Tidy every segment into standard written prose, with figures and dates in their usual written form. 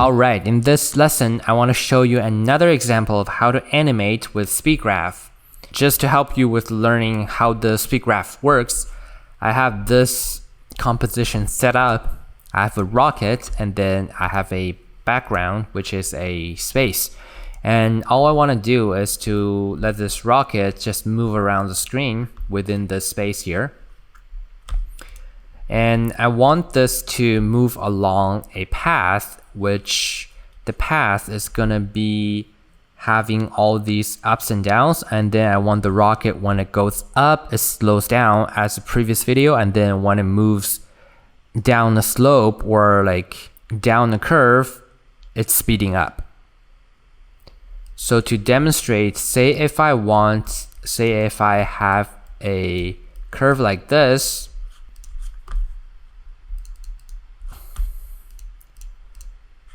Alright, in this lesson, I want to show you another example of how to animate with SpeedGraph. Just to help you with learning how the SpeedGraph works, I have this composition set up. I have a rocket and then I have a background, which is a space. And all I want to do is to let this rocket just move around the screen within the space here. And I want this to move along a path, which the path is gonna be having all these ups and downs. And then I want the rocket, when it goes up, it slows down as the previous video. And then when it moves down the slope or like down the curve, it's speeding up. So to demonstrate, say if I have a curve like this,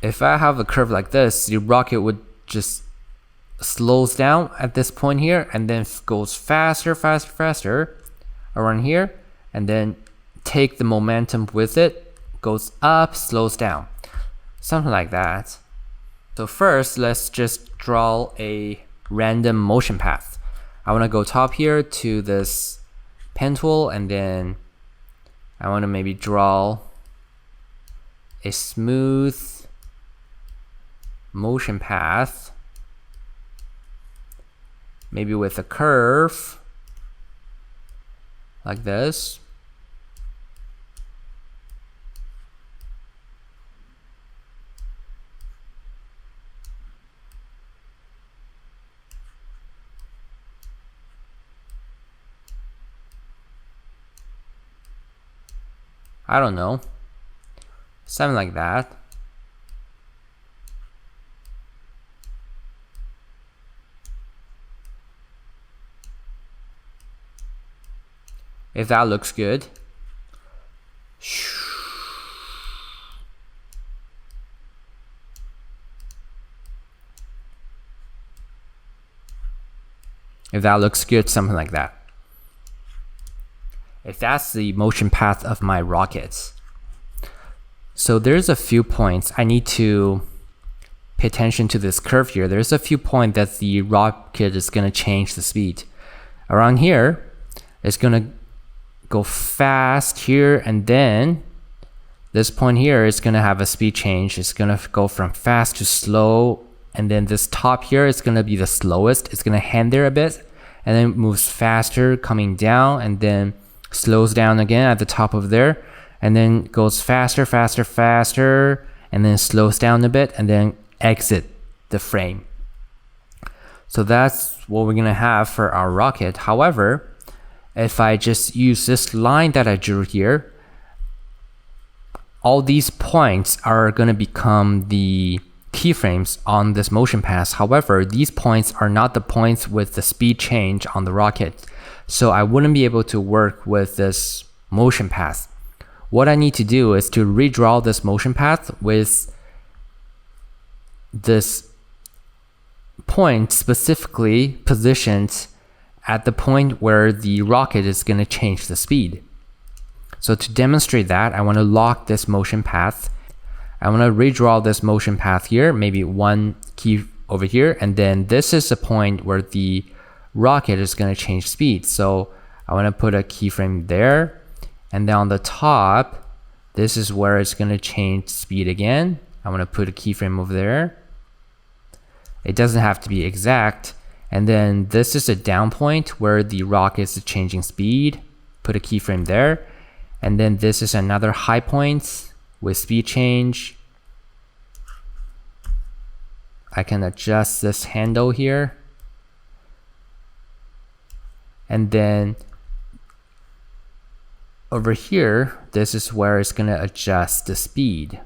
if I have a curve like this, the rocket would just slows down at this point here and then goes faster around here, and then take the momentum with it, goes up, slows down, something like that. So first, let's just draw a random motion path. I want to go top here to this pen tool, and then I want to maybe draw a smooth motion path, maybe with a curve like this. I don't know, something like that. If that looks good. If that looks good, something like that. If that's the motion path of my rockets. So there's a few points I need to pay attention to this curve here. There's a few points that the rocket is going to change the speed. Around here, it's going to go fast here, and then this point here is going to have a speed change. It's going to go from fast to slow, and then this top here is going to be the slowest. It's going to hang there a bit, and then moves faster coming down, and then slows down again at the top of there, and then goes faster, and then slows down a bit, and then exit the frame. So that's what we're going to have for our rocket. However, if I just use this line that I drew here, all these points are going to become the keyframes on this motion path. However, these points are not the points with the speed change on the rocket. So I wouldn't be able to work with this motion path. What I need to do is to redraw this motion path with this point specifically positioned at the point where the rocket is going to change the speed. So to demonstrate that, I want to lock this motion path. I want to redraw this motion path here, maybe one key over here, and then this is the point where the rocket is going to change speed. So I want to put a keyframe there, and then on the top, this is where it's going to change speed again. I want to put a keyframe over there. It doesn't have to be exact. And then this is a down point where the rocket is changing speed. Put a keyframe there. And then this is another high point with speed change. I can adjust this handle here. And then over here, this is where it's going to adjust the speed.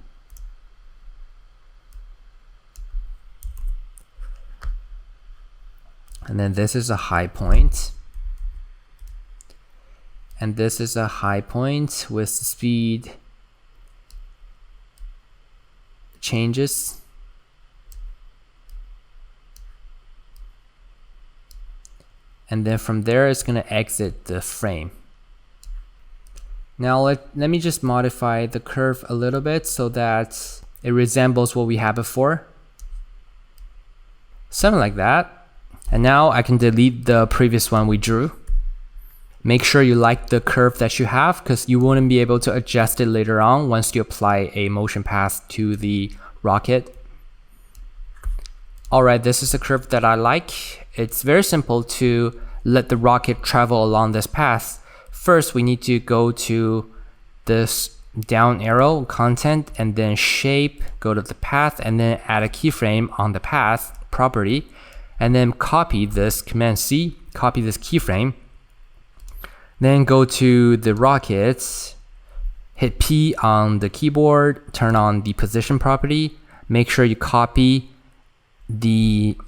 And then this is a high point. And this is a high point with speed changes. And then from there, it's going to exit the frame. Now let me just modify the curve a little bit so that it resembles what we had before. Something like that. And now I can delete the previous one we drew. Make sure you like the curve that you have, because you wouldn't be able to adjust it later on once you apply a motion path to the rocket. Alright, this is the curve that I like. It's very simple to let the rocket travel along this path. First, we need to go to this down arrow, content, and then shape, go to the path, and then add a keyframe on the path property, and then copy this, Command C, copy this keyframe. Then go to the rockets, hit P on the keyboard, turn on the position property, make sure you copy the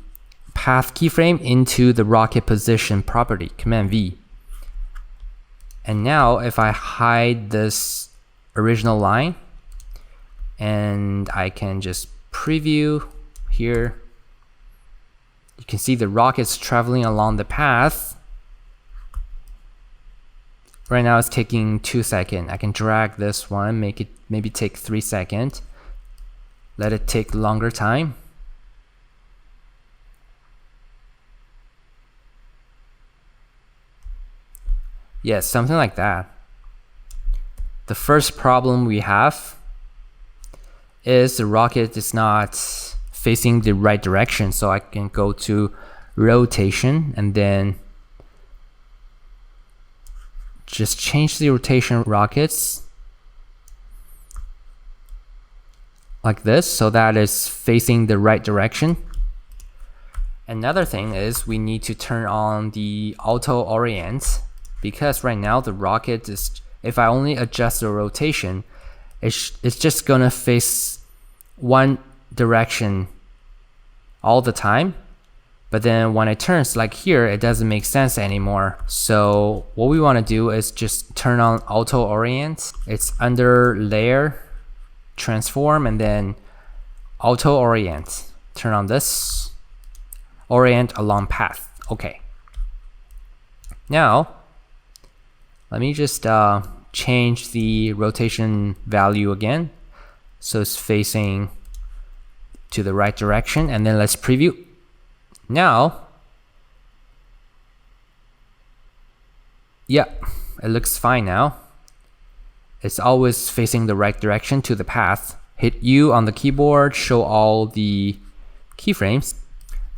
path keyframe into the rocket position property, Command V. And now if I hide this original line and I can just preview here, you can see the rocket's traveling along the path. Right now it's taking 2 seconds. I can drag this one, make it maybe take 3 seconds. Let it take longer time. Yes, something like that. The first problem we have is the rocket is not facing the right direction. So I can go to rotation and then just change the rotation rockets like this, so that is facing the right direction. Another thing is we need to turn on the auto orient, because right now the rocket is, if I only adjust the rotation, it's just gonna face one direction all the time. But then when it turns like here, it doesn't make sense anymore. So what we want to do is just turn on auto orient. It's under layer, transform, and then auto orient. Turn on this, orient along path. Okay. Now, let me just change the rotation value again. So it's facing to the right direction, and then let's preview. Now, yeah, it looks fine now. It's always facing the right direction to the path. Hit U on the keyboard, show all the keyframes.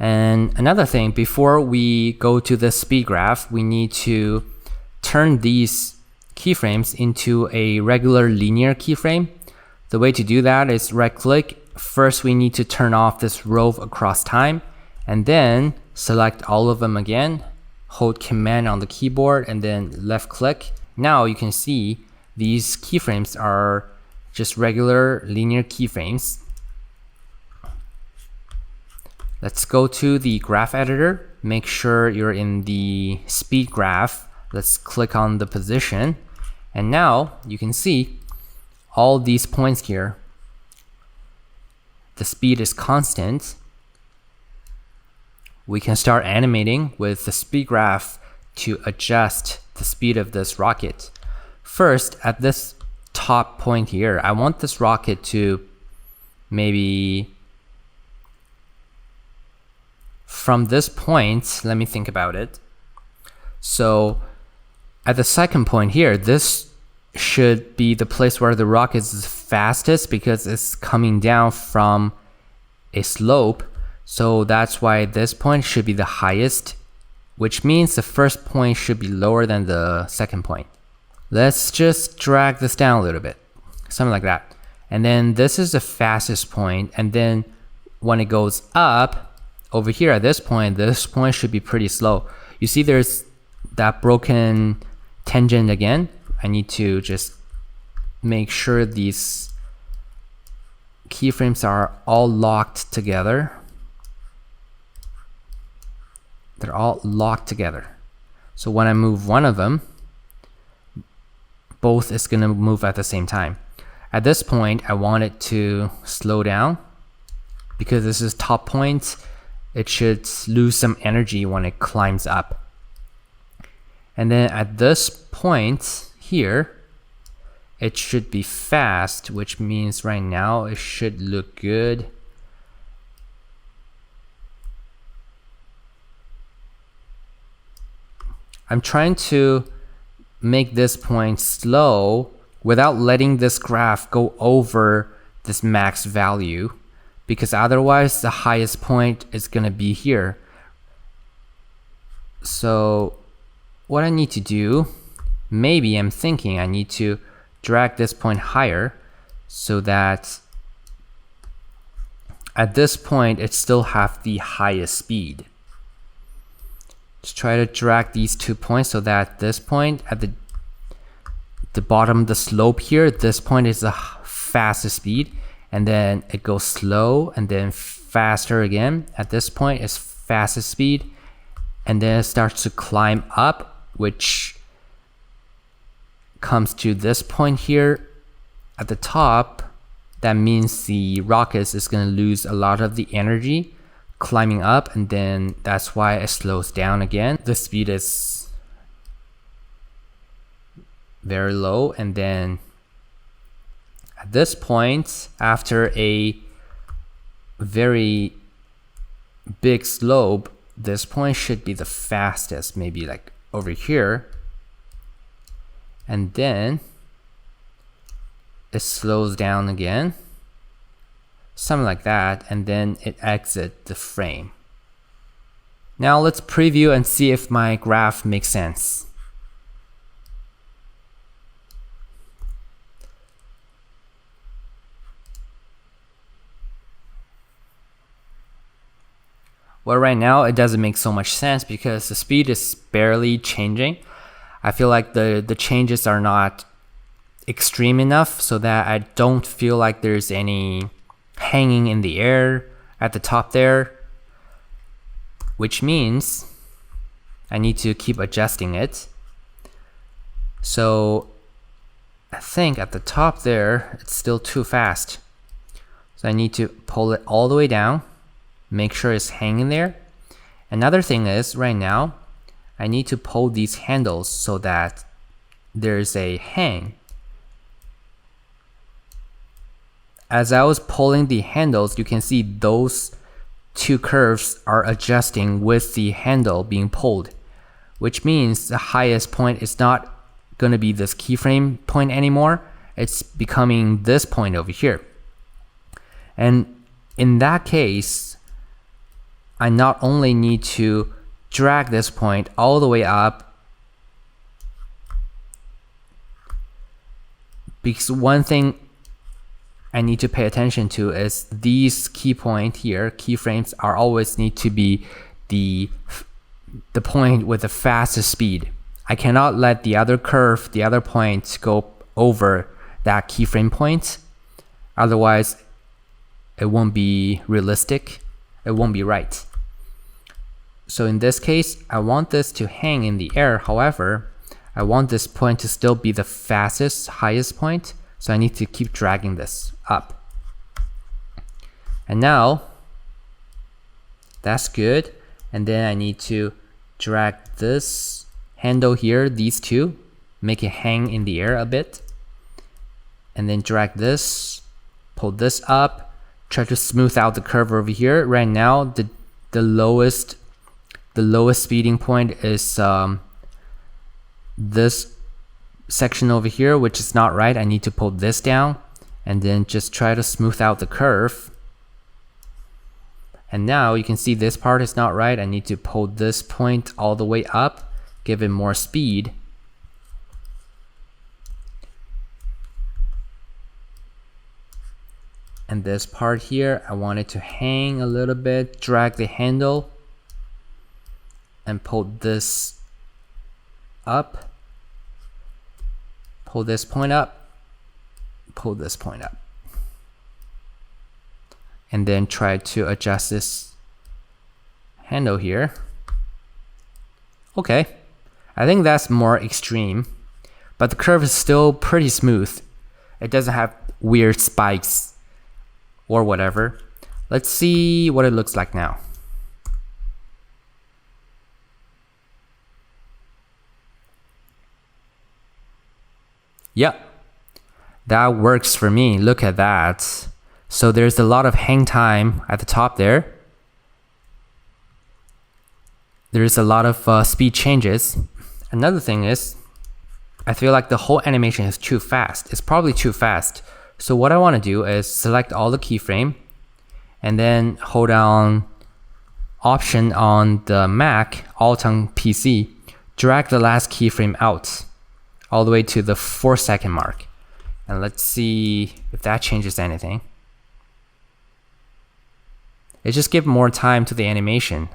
And another thing, before we go to the speed graph, we need to turn these keyframes into a regular linear keyframe. The way to do that is right click. First, we need to turn off this rove across time, and then select all of them again, hold Command on the keyboard, and then left click. Now you can see these keyframes are just regular linear keyframes. Let's go to the graph editor. Make sure you're in the speed graph. Let's click on the position. And now you can see all these points here. The speed is constant. We can start animating with the speed graph to adjust the speed of this rocket. First, at this top point here, I want this rocket to maybe from this point, let me think about it. So at the second point here, this should be the place where the rocket is fastest because it's coming down from a slope. So that's why this point should be the highest, which means the first point should be lower than the second point. Let's just drag this down a little bit, something like that. And then this is the fastest point, and then when it goes up, over here at this point should be pretty slow. You see there's that broken tangent again. I need to just make sure these keyframes are all locked together. They're all locked together. So when I move one of them, both is going to move at the same time. At this point, I want it to slow down because this is top point. It should lose some energy when it climbs up. And then at this point here, it should be fast, which means right now it should look good. I'm trying to make this point slow without letting this graph go over this max value, because otherwise the highest point is going to be here. So what I need to do, maybe I'm thinking I need to drag this point higher so that at this point it still have the highest speed. Just try to drag these 2 points so that this point at the bottom of the slope here, this point is the fastest speed, and then it goes slow and then faster again. At this point it's fastest speed, and then it starts to climb up, which comes to this point here at the top. That means the rocket is going to lose a lot of the energy climbing up, and then that's why it slows down again. The speed is very low, and then at this point, after a very big slope, this point should be the fastest, maybe like over here, and then it slows down again, something like that, and then it exits the frame. Now let's preview and see if my graph makes sense. Well, right now it doesn't make so much sense because the speed is barely changing. I feel like the changes are not extreme enough so that I don't feel like there's any hanging in the air at the top there, which means I need to keep adjusting it. So I think at the top there it's still too fast, so I need to pull it all the way down, make sure it's hanging there. Another thing is, right now I need to pull these handles so that there's a hang. As I was pulling the handles, you can see those two curves are adjusting with the handle being pulled, which means the highest point is not going to be this keyframe point anymore. It's becoming this point over here. And in that case, I not only need to drag this point all the way up, because one thing I need to pay attention to is these key point here, keyframes are always need to be the point with the fastest speed. I cannot let the other curve, the other point go over that keyframe point. Otherwise, it won't be realistic. It won't be right. So in this case, I want this to hang in the air. However, I want this point to still be the fastest, highest point. So I need to keep dragging this up. And now that's good. And then I need to drag this handle here, these two, make it hang in the air a bit. And then drag this, pull this up, try to smooth out the curve over here. Right now, the lowest speeding point is this section over here, which is not right. I need to pull this down and then just try to smooth out the curve. And now you can see this part is not right. I need to pull this point all the way up, give it more speed. And this part here, I want it to hang a little bit, drag the handle and pull this up, pull this point up, pull this point up, and then try to adjust this handle here. Okay, I think that's more extreme, but the curve is still pretty smooth. It doesn't have weird spikes or whatever. Let's see what it looks like now. Yep, That works for me. Look at that. So there's a lot of hang time at the top there. There's a lot of speed changes. Another thing is, I feel like the whole animation is too fast. It's probably too fast. So what I want to do is select all the keyframe and then hold down Option on the Mac, Alt on PC, drag the last keyframe out all the way to the 4-second mark. And let's see if that changes anything. It just gives more time to the animation.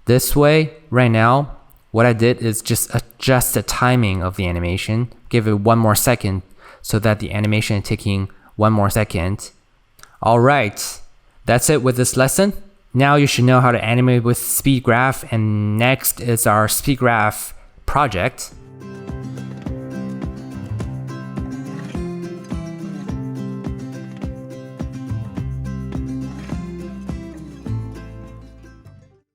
This way, right now, what I did is just adjust the timing of the animation, give it 1 more second so that the animation is taking 1 more second. All right, that's it with this lesson. Now you should know how to animate with SpeedGraph, and next is our SpeedGraph project.